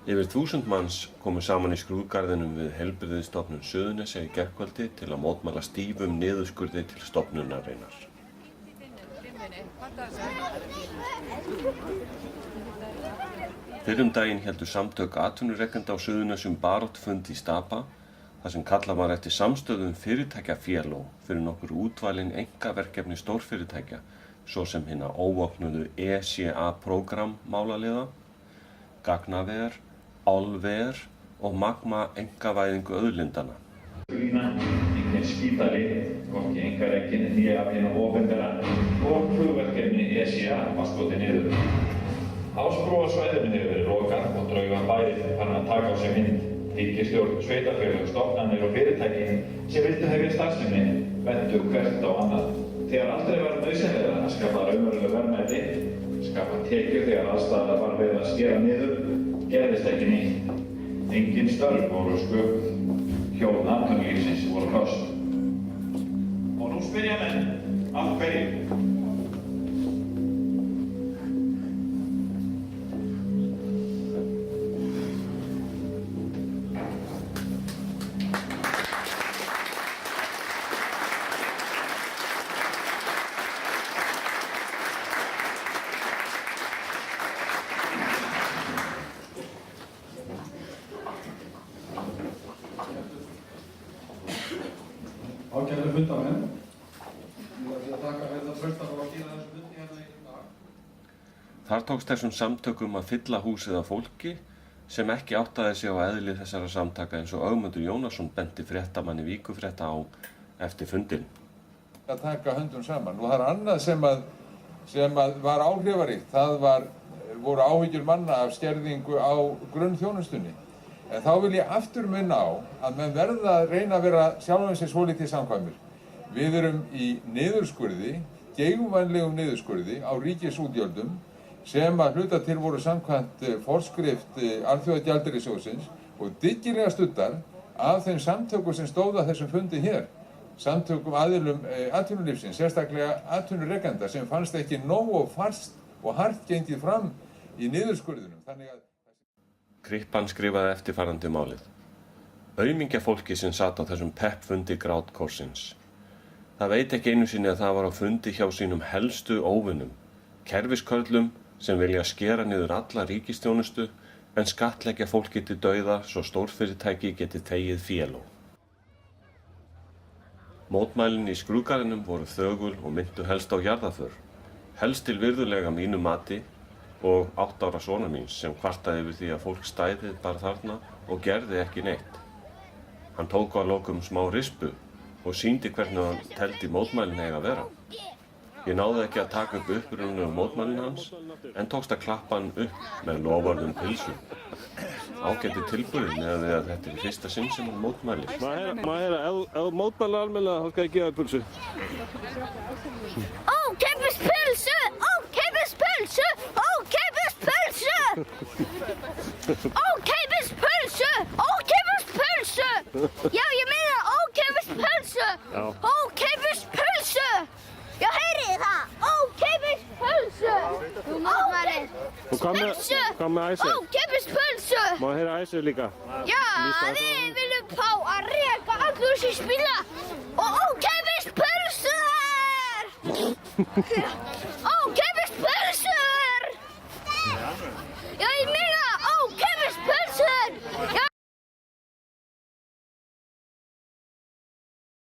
Yfir 1000 manns komu saman í skrúðgarðinum við Heilbrigðisstofnun Suðurnesja í gærkvöldi til að mótmæla stífum niðurskurði til stofnunarinnar. Fyrr daginn héldu samtök atvinnurekenda á Suðurnesjum baráttufund í Stapa þar sem kallað var eftir samstöðu fyrirtækjafélög fyrir nokkur útvalin einkaverkefni stórfyrirtækja, svo sem hina óvopnuðu ECA-prógram málaliða, gagnaver, álver og magma einkavæðingu auðlindanna. Engin spítali, hvorki einkarekin, nýja af hina opinbera og flugverkefni ECA var skotið niður. Ásbrúarsvæðinu hefur verið lokað og draugar bærið farin að taka á sig mynd. Ríkisstjórn, sveitarfélög, stofnanir og fyrirtæki sem vildu hefja starfsemi bentu hvert á annað. Þegar aldrei var nauðsynlegra að skapa raunveruleg verðmæti, skapa tekjur þegar aðstæða var verið að skera niður, gerðist ekki neitt. Engin störf voru sköpuð, hjól atvinnulífsins voru föst. Og nú spyrja menn, af hverju? Ágætu fundamenn, ég ætla að taka þetta tröstar á að skila þessu fundi hérna í dag. Þar tókst þessum samtökum að fylla húsið af fólki sem ekki áttaði sig á eðli þessara samtaka eins og Ögmundur Jónasson benti fréttamanni Víkurfrétta á eftir fundinn. Að taka höndum saman og það er annað sem var áhrifaríkt, voru áhyggjur manna af skerðingu á grunnþjónustunni. En þá vil ég aftur minna á að menn verða að reyna að vera sjálfum sér svolítið samkvæmir. Við erum í niðurskurði, geigvænlegum niðurskurði á ríkisútgjöldum sem að hluta til voru samkvæmt forskrift Alþjóðagjaldeyrissjóðsins og dyggilega studdar af þeim samtökum sem stóða þessum fundi hér. Samtökum aðilum atvinnulífsins, sérstaklega atvinnurekenda sem fannst ekki nógu fast og hart gengið fram í niðurskurðinum. Krippan skrifaði eftirfarandi málið. Aumingjafólki sem satt á þessum peppfundi Grátkórsins. Það veit ekki einu sinni að það var á fundi hjá sínum helstu óvinum, kerfiskörlum sem vilja skera niður alla ríkisþjónustu en skattleggja fólki til dauða svo stórfyrirtæki geti þegið féló. Mótmælin í skrúðgarðinum voru þögul og minntu helst á jarðarför, helst til virðulega mínu mati og 8 ára sonar míns sem kvartaði yfir því að fólk stæði bara þarna og gerði ekki neitt. Hann tók að lokum smá rispu og sýndi hvernig hann teldi mótmælin eiga að vera. Ég náði ekki að taka upp upprunalegu mótmælin hans en tókst að klappa hann upp með loforðum pylsu. Ágæti tilburður með því að þetta er í fyrsta sinn sem hann mótmælir. Ef þú mótmælir almennilega þá skal ég gefa þér pylsu. Ókeypis pylsu! Ókeypis pylsu! Ókeypis pylsu! Ókeypis pylsu! Ókeypis pylsu! Já, ég meina ókeypis pylsu! Ókeypis pylsu! Já, heyrið það! Ókeypis pylsu! Ókeypis pylsu! Hvað með æsir? Ókeypis pylsu! Má ég heyra æsir líka? Já, við viljum fá að reka allur sem spila og ókeypis pylsur! Ókeypis pylsur! Já, ég meina ókeypis pylsur! Já!